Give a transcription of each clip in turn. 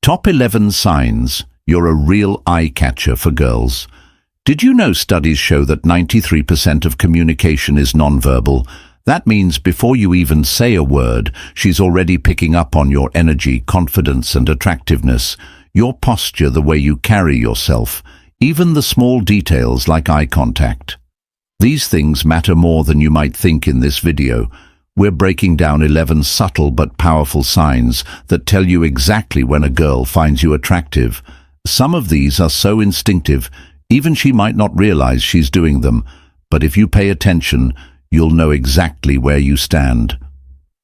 Top 11 signs you're a real eye-catcher for girls. Did you know studies show that 93% of communication is nonverbal? That means before you even say a word, she's already picking up on your energy, confidence and attractiveness, your posture, the way you carry yourself, even the small details like eye contact. These things matter more than you might think in this video. We're breaking down 11 subtle but powerful signs that tell you exactly when a girl finds you attractive. Some of these are so instinctive, even she might not realize she's doing them, but if you pay attention, you'll know exactly where you stand.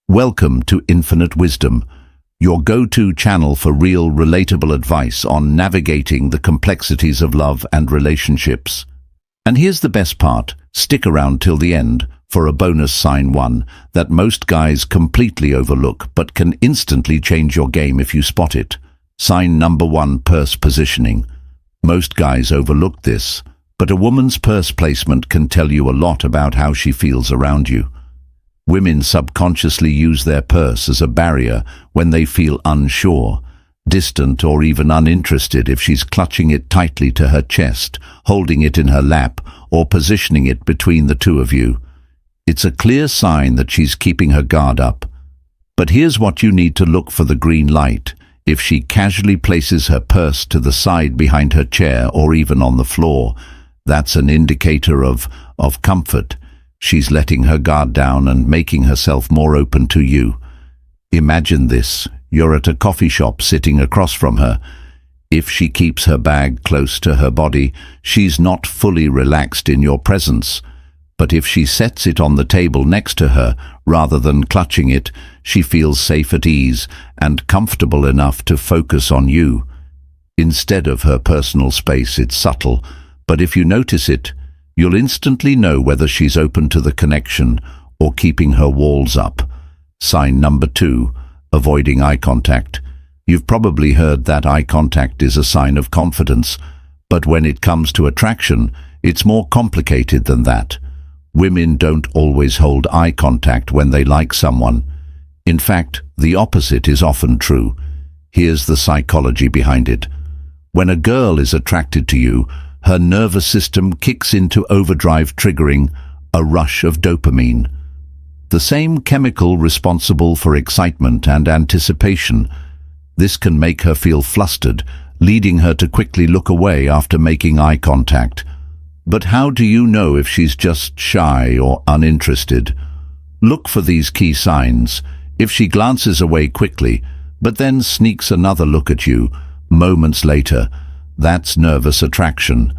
Welcome to Infinite Wisdom, your go-to channel for real, relatable advice on navigating the complexities of love and relationships. And here's the best part, stick around till the end for a bonus sign 1 that most guys completely overlook but can instantly change your game if you spot it. Sign number 1, purse positioning. Most guys overlook this, but a woman's purse placement can tell you a lot about how she feels around you. Women subconsciously use their purse as a barrier when they feel unsure, distant or even uninterested. If she's clutching it tightly to her chest, holding it in her lap, or positioning it between the two of you, it's a clear sign that she's keeping her guard up. But here's what you need to look for: the green light. If she casually places her purse to the side behind her chair or even on the floor, that's an indicator of comfort. She's letting her guard down and making herself more open to you. Imagine this: you're at a coffee shop sitting across from her. If she keeps her bag close to her body, she's not fully relaxed in your presence. But if she sets it on the table next to her, rather than clutching it, she feels safe, at ease, and comfortable enough to focus on you. Instead of her personal space, it's subtle, but if you notice it, you'll instantly know whether she's open to the connection or keeping her walls up. Sign number 2, avoiding eye contact. You've probably heard that eye contact is a sign of confidence, but when it comes to attraction, it's more complicated than that. Women don't always hold eye contact when they like someone. In fact, the opposite is often true. Here's the psychology behind it. When a girl is attracted to you, her nervous system kicks into overdrive, triggering a rush of dopamine, the same chemical responsible for excitement and anticipation. This can make her feel flustered, leading her to quickly look away after making eye contact. But how do you know if she's just shy or uninterested? Look for these key signs. If she glances away quickly, but then sneaks another look at you moments later, that's nervous attraction.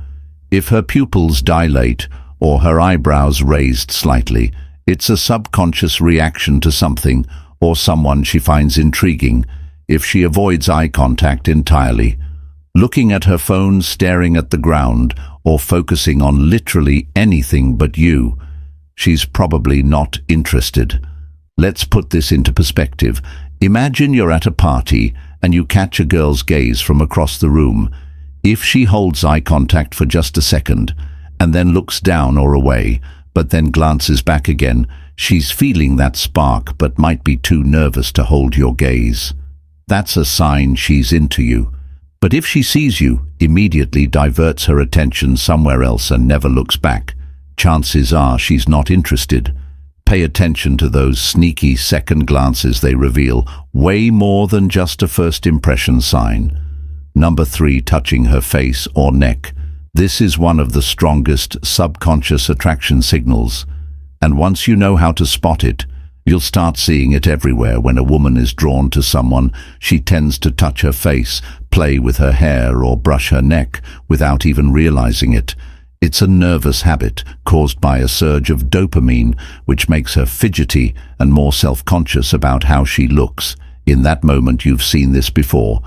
If her pupils dilate or her eyebrows raised slightly, it's a subconscious reaction to something or someone she finds intriguing. If she avoids eye contact entirely, looking at her phone, staring at the ground, or focusing on literally anything but you, she's probably not interested. Let's put this into perspective. Imagine you're at a party and you catch a girl's gaze from across the room. If she holds eye contact for just a second and then looks down or away, but then glances back again, she's feeling that spark but might be too nervous to hold your gaze. That's a sign she's into you. But if she sees you, immediately diverts her attention somewhere else and never looks back, chances are she's not interested. Pay attention to those sneaky second glances. They reveal way more than just a first impression sign. Number 3, touching her face or neck. This is one of the strongest subconscious attraction signals. And once you know how to spot it, you'll start seeing it everywhere. When a woman is drawn to someone, she tends to touch her face, play with her hair, or brush her neck without even realizing it. It's a nervous habit caused by a surge of dopamine, which makes her fidgety and more self-conscious about how she looks. In that moment, you've seen this before.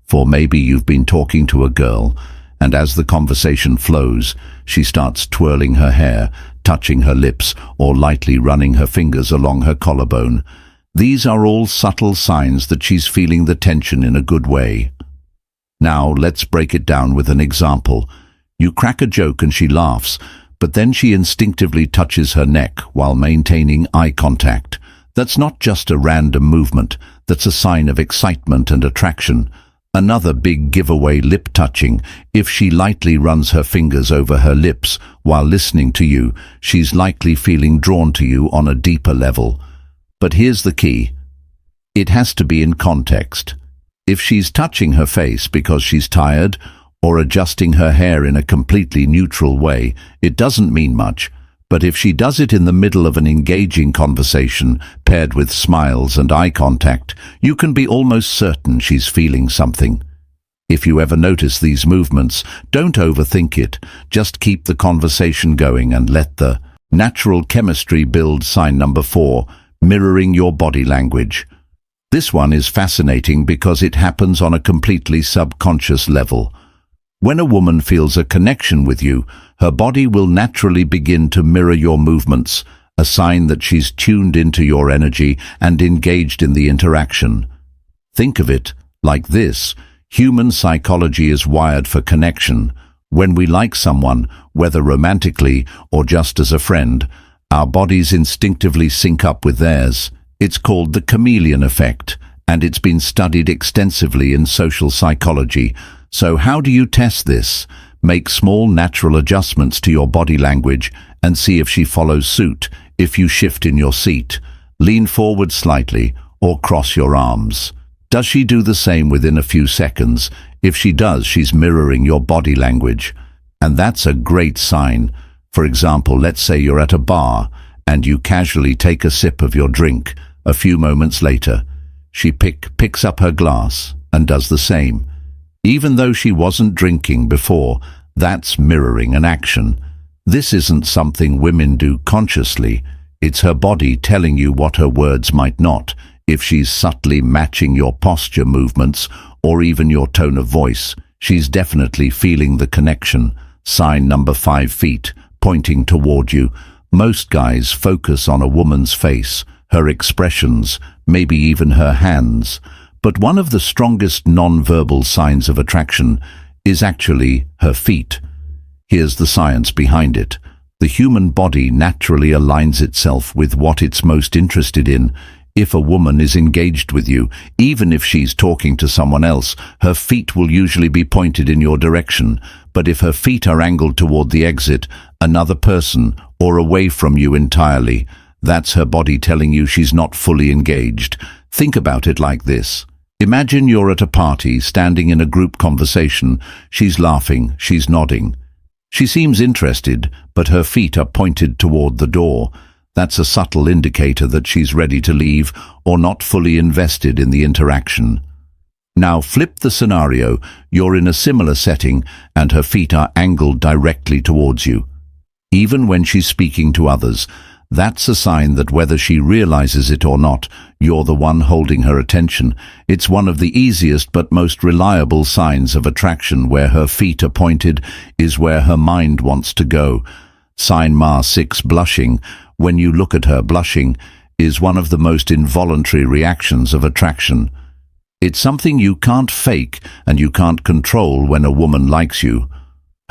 For maybe you've been talking to a girl, and as the conversation flows, she starts twirling her hair, touching her lips, or lightly running her fingers along her collarbone. These are all subtle signs that she's feeling the tension in a good way. Now, let's break it down with an example. You crack a joke and she laughs, but then she instinctively touches her neck while maintaining eye contact. That's not just a random movement, that's a sign of excitement and attraction. Another big giveaway: lip touching. If she lightly runs her fingers over her lips while listening to you, she's likely feeling drawn to you on a deeper level. But here's the key. It has to be in context. If she's touching her face because she's tired or adjusting her hair in a completely neutral way, it doesn't mean much. But if she does it in the middle of an engaging conversation, paired with smiles and eye contact, you can be almost certain she's feeling something. If you ever notice these movements, don't overthink it. Just keep the conversation going and let the natural chemistry build. Sign number 4, mirroring your body language. This one is fascinating because it happens on a completely subconscious level. When a woman feels a connection with you, her body will naturally begin to mirror your movements, a sign that she's tuned into your energy and engaged in the interaction. Think of it like this. Human psychology is wired for connection. When we like someone, whether romantically or just as a friend, our bodies instinctively sync up with theirs. It's called the chameleon effect, and it's been studied extensively in social psychology. So how do you test this? Make small natural adjustments to your body language and see if she follows suit. If you shift in your seat, lean forward slightly, or cross your arms, does she do the same within a few seconds? If she does, she's mirroring your body language. And that's a great sign. For example, let's say you're at a bar and you casually take a sip of your drink. A few moments later, she picks up her glass and does the same. Even though she wasn't drinking before, that's mirroring an action. This isn't something women do consciously. It's her body telling you what her words might not. If she's subtly matching your posture movements or even your tone of voice, she's definitely feeling the connection. Sign number 5, feet pointing toward you. Most guys focus on a woman's face, her expressions, maybe even her hands. But one of the strongest non-verbal signs of attraction is actually her feet. Here's the science behind it. The human body naturally aligns itself with what it's most interested in. If a woman is engaged with you, even if she's talking to someone else, her feet will usually be pointed in your direction. But if her feet are angled toward the exit, another person, or away from you entirely, that's her body telling you she's not fully engaged. Think about it like this. Imagine you're at a party, standing in a group conversation. She's laughing, she's nodding. She seems interested, but her feet are pointed toward the door. That's a subtle indicator that she's ready to leave or not fully invested in the interaction. Now flip the scenario. You're in a similar setting and her feet are angled directly towards you. Even when she's speaking to others, that's a sign that whether she realizes it or not, you're the one holding her attention. It's one of the easiest but most reliable signs of attraction. Where her feet are pointed is where her mind wants to go. Sign Ma 6, blushing. When you look at her, blushing is one of the most involuntary reactions of attraction. It's something you can't fake and you can't control when a woman likes you.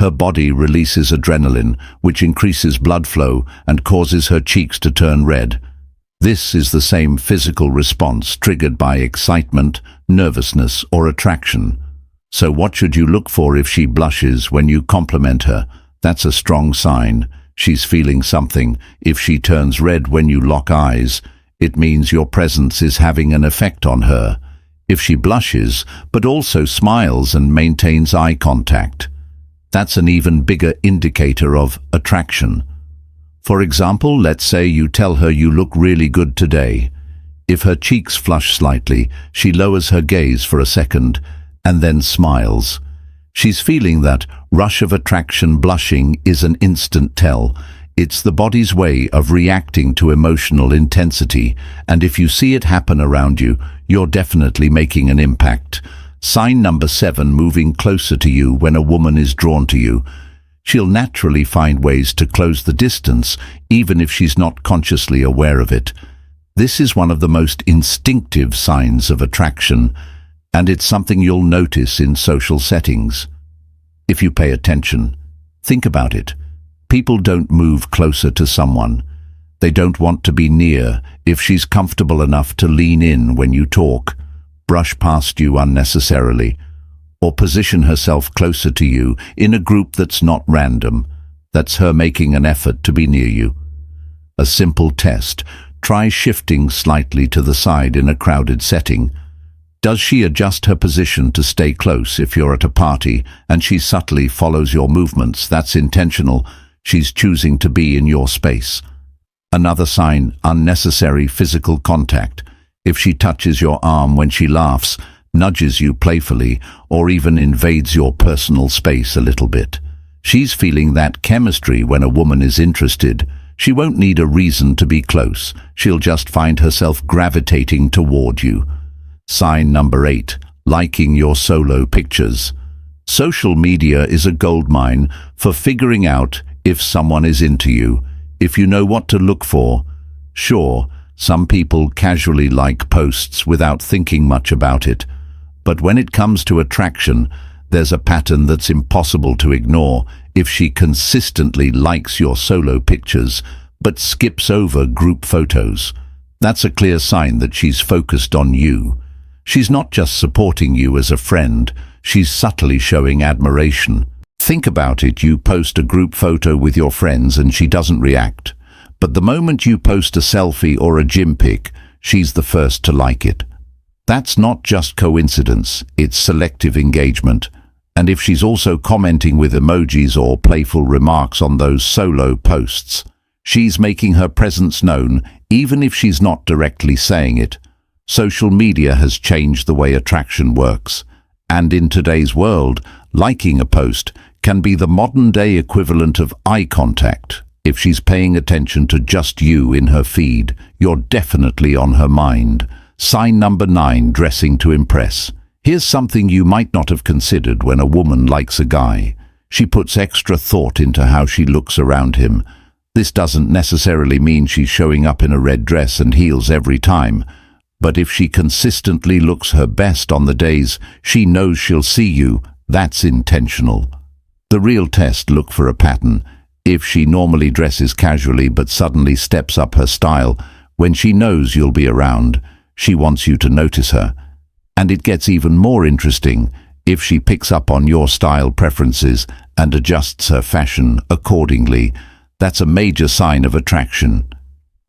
Her body releases adrenaline, which increases blood flow and causes her cheeks to turn red. This is the same physical response triggered by excitement, nervousness, or attraction. So what should you look for if she blushes when you compliment her? That's a strong sign. She's feeling something. If she turns red when you lock eyes, it means your presence is having an effect on her. If she blushes, but also smiles and maintains eye contact, that's an even bigger indicator of attraction. For example, let's say you tell her you look really good today. If her cheeks flush slightly, she lowers her gaze for a second and then smiles. She's feeling that rush of attraction. Blushing is an instant tell. It's the body's way of reacting to emotional intensity, and if you see it happen around you, you're definitely making an impact. Sign number 7, moving closer to you. When a woman is drawn to you, she'll naturally find ways to close the distance, even if she's not consciously aware of it. This is one of the most instinctive signs of attraction, and it's something you'll notice in social settings. If you pay attention, think about it. People don't move closer to someone. They don't want to be near if she's comfortable enough to lean in when you talk, brush past you unnecessarily, or position herself closer to you in a group that's not random. That's her making an effort to be near you. A simple test. Try shifting slightly to the side in a crowded setting. Does she adjust her position to stay close if you're at a party and she subtly follows your movements? That's intentional. She's choosing to be in your space. Another sign, unnecessary physical contact. If she touches your arm when she laughs, nudges you playfully, or even invades your personal space a little bit. She's feeling that chemistry when a woman is interested. She won't need a reason to be close. She'll just find herself gravitating toward you. Sign number 8, liking your solo pictures. Social media is a goldmine for figuring out if someone is into you, if you know what to look for. Sure, some people casually like posts without thinking much about it, but when it comes to attraction, there's a pattern that's impossible to ignore. If she consistently likes your solo pictures, but skips over group photos, that's a clear sign that she's focused on you. She's not just supporting you as a friend, she's subtly showing admiration. Think about it, you post a group photo with your friends and she doesn't react. But the moment you post a selfie or a gym pic, she's the first to like it. That's not just coincidence, it's selective engagement. And if she's also commenting with emojis or playful remarks on those solo posts, she's making her presence known, even if she's not directly saying it. Social media has changed the way attraction works, and in today's world, liking a post can be the modern-day equivalent of eye contact. If she's paying attention to just you in her feed, you're definitely on her mind. Sign number 9, dressing to impress. Here's something you might not have considered when a woman likes a guy. She puts extra thought into how she looks around him. This doesn't necessarily mean she's showing up in a red dress and heels every time. But if she consistently looks her best on the days she knows she'll see you, that's intentional. The real test, look for a pattern. If she normally dresses casually but suddenly steps up her style when she knows you'll be around, she wants you to notice her. And it gets even more interesting if she picks up on your style preferences and adjusts her fashion accordingly. That's a major sign of attraction.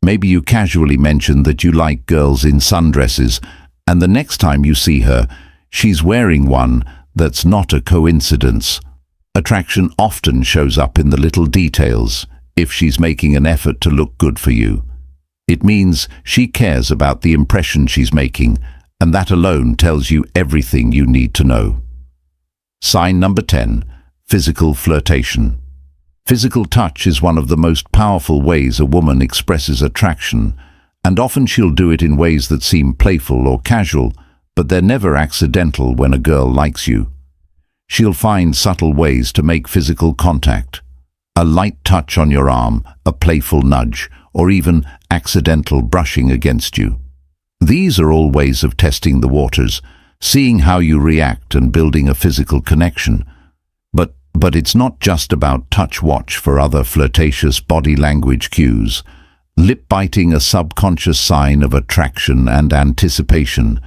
Maybe you casually mention that you like girls in sundresses, and the next time you see her, she's wearing one. That's not a coincidence. Attraction often shows up in the little details. If she's making an effort to look good for you, it means she cares about the impression she's making, and that alone tells you everything you need to know. Sign number 10, physical flirtation. Physical touch is one of the most powerful ways a woman expresses attraction, and often she'll do it in ways that seem playful or casual, but they're never accidental when a girl likes you. She'll find subtle ways to make physical contact. A light touch on your arm, a playful nudge, or even accidental brushing against you. These are all ways of testing the waters, seeing how you react and building a physical connection. But it's not just about touch. Watch for other flirtatious body language cues. Lip biting, a subconscious sign of attraction and anticipation.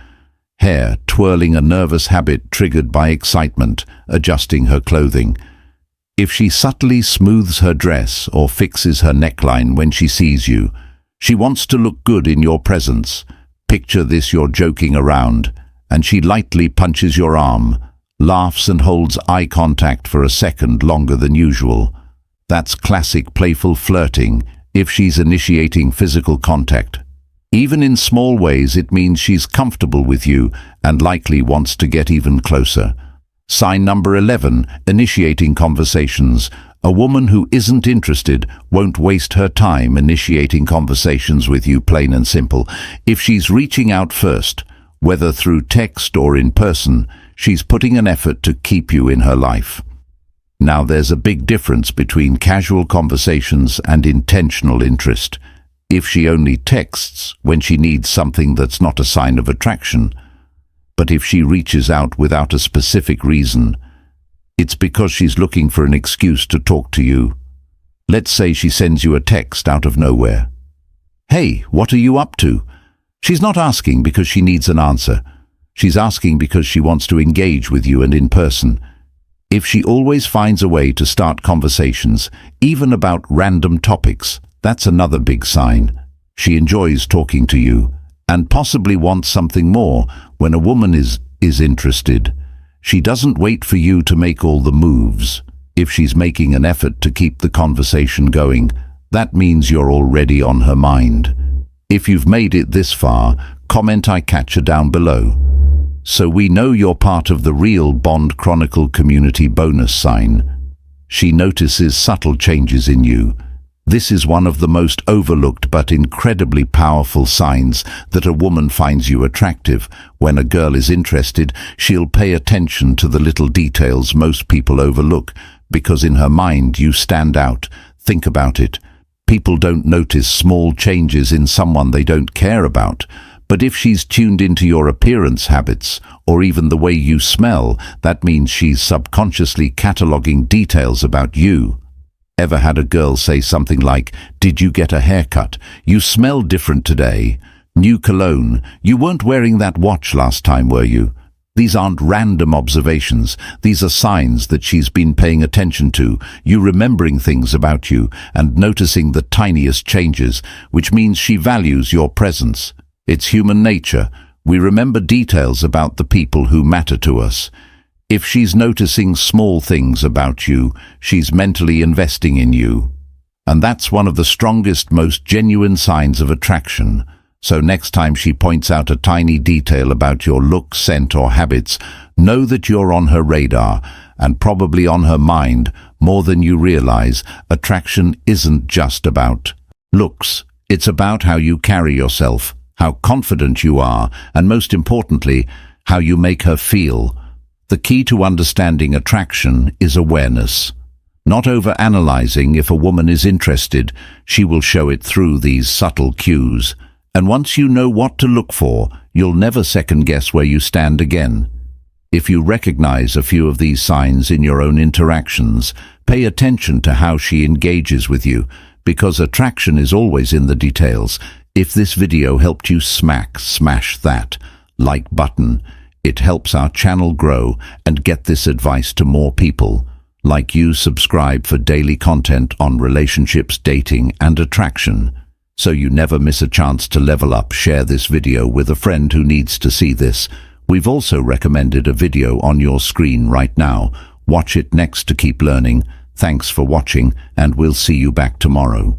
Hair twirling, a nervous habit triggered by excitement, adjusting her clothing. If she subtly smooths her dress or fixes her neckline when she sees you, she wants to look good in your presence. Picture this: you're joking around, and she lightly punches your arm, laughs and holds eye contact for a second longer than usual. That's classic playful flirting. If she's initiating physical contact, even in small ways, it means she's comfortable with you and likely wants to get even closer. Sign number 11, initiating conversations. A woman who isn't interested won't waste her time initiating conversations with you, plain and simple. If she's reaching out first, whether through text or in person, she's putting an effort to keep you in her life. Now, there's a big difference between casual conversations and intentional interest. If she only texts when she needs something, that's not a sign of attraction. But if she reaches out without a specific reason, it's because she's looking for an excuse to talk to you. Let's say she sends you a text out of nowhere. "Hey, what are you up to?" She's not asking because she needs an answer. She's asking because she wants to engage with you and in person. If she always finds a way to start conversations, even about random topics, that's another big sign. She enjoys talking to you and possibly wants something more. When a woman is interested, she doesn't wait for you to make all the moves. If she's making an effort to keep the conversation going, that means you're already on her mind. If you've made it this far, comment "I catch her" down below. So we know you're part of the real Bond Chronicle community bonus sign. She notices subtle changes in you. This is one of the most overlooked but incredibly powerful signs that a woman finds you attractive. When a girl is interested, she'll pay attention to the little details most people overlook, because in her mind you stand out. Think about it. People don't notice small changes in someone they don't care about. But if she's tuned into your appearance habits, or even the way you smell, that means she's subconsciously cataloging details about you. Ever had a girl say something like, "Did you get a haircut? You smell different today. New cologne. You weren't wearing that watch last time, were you?" These aren't random observations. These are signs that she's been paying attention to, you remembering things about you and noticing the tiniest changes, which means she values your presence. It's human nature. We remember details about the people who matter to us. If she's noticing small things about you, she's mentally investing in you. And that's one of the strongest, most genuine signs of attraction. So next time she points out a tiny detail about your look, scent, or habits, know that you're on her radar and probably on her mind more than you realize. Attraction isn't just about looks. It's about how you carry yourself, how confident you are, and most importantly, how you make her feel. The key to understanding attraction is awareness. Not over-analyzing. If a woman is interested, she will show it through these subtle cues. And once you know what to look for, you'll never second-guess where you stand again. If you recognize a few of these signs in your own interactions, pay attention to how she engages with you, because attraction is always in the details. If this video helped you, smash that like button. It helps our channel grow and get this advice to more people like you. Subscribe for daily content on relationships, dating, and attraction, so you never miss a chance to level up. Share this video with a friend who needs to see this. We've also recommended a video on your screen right now. Watch it next to keep learning. Thanks for watching, and we'll see you back tomorrow.